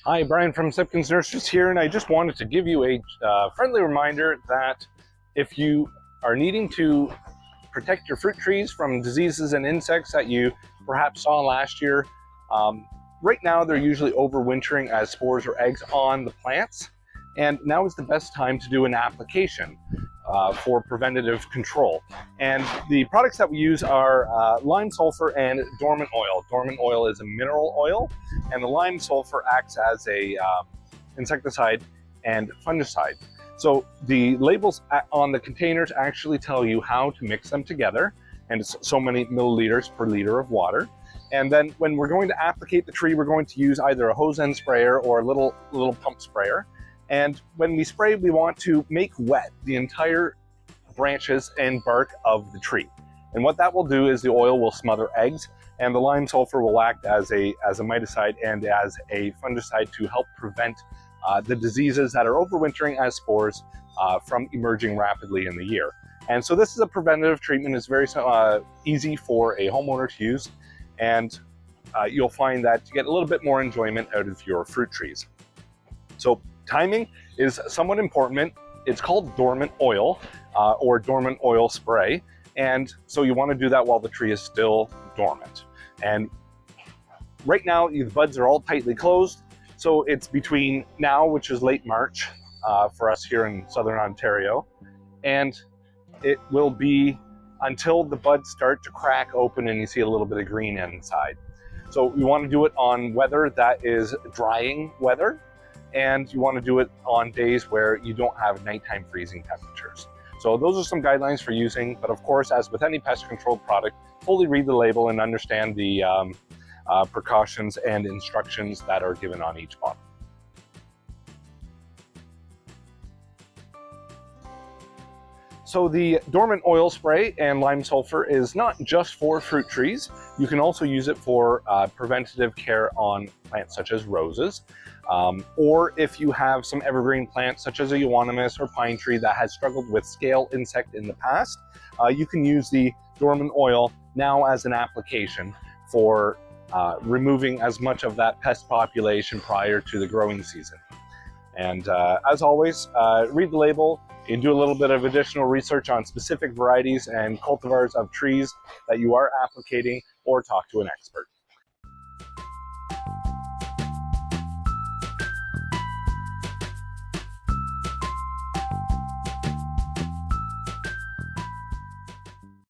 Hi, Brian from Sipkins Nurseries here, and I just wanted to give you a friendly reminder that if you are needing to protect your fruit trees from diseases and insects that you perhaps saw last year, right now they're usually overwintering as spores or eggs on the plants, and now is the best time to do an application for preventative control. And the products that we use are lime sulfur and dormant oil. Dormant oil is a mineral oil, and the lime sulfur acts as a insecticide and fungicide. So the labels on the containers actually tell you how to mix them together, and it's so many milliliters per liter of water. And then when we're going to applicate the tree, we're going to use either a hose end sprayer or a little pump sprayer. And when we spray, we want to make wet the entire branches and bark of the tree. And what that will do is the oil will smother eggs, and the lime sulfur will act as a miticide and as a fungicide to help prevent the diseases that are overwintering as spores from emerging rapidly in the year. And so this is a preventative treatment. It's very easy for a homeowner to use, and you'll find that you get a little bit more enjoyment out of your fruit trees. So timing is somewhat important. It's called dormant oil or dormant oil spray. And so you want to do that while the tree is still dormant. And right now, the buds are all tightly closed. So it's between now, which is late March for us here in Southern Ontario, and it will be until the buds start to crack open and you see a little bit of green inside. So you want to do it on weather that is drying weather, and you want to do it on days where you don't have nighttime freezing temperatures. So those are some guidelines for using, but of course, as with any pest control product, fully read the label and understand the precautions and instructions that are given on each bottle. So the dormant oil spray and lime sulfur is not just for fruit trees. You can also use it for preventative care on plants such as roses. Or if you have some evergreen plants such as a euonymus or pine tree that has struggled with scale insect in the past, you can use the dormant oil now as an application for removing as much of that pest population prior to the growing season. And as always, read the label and do a little bit of additional research on specific varieties and cultivars of trees that you are applicating, or talk to an expert.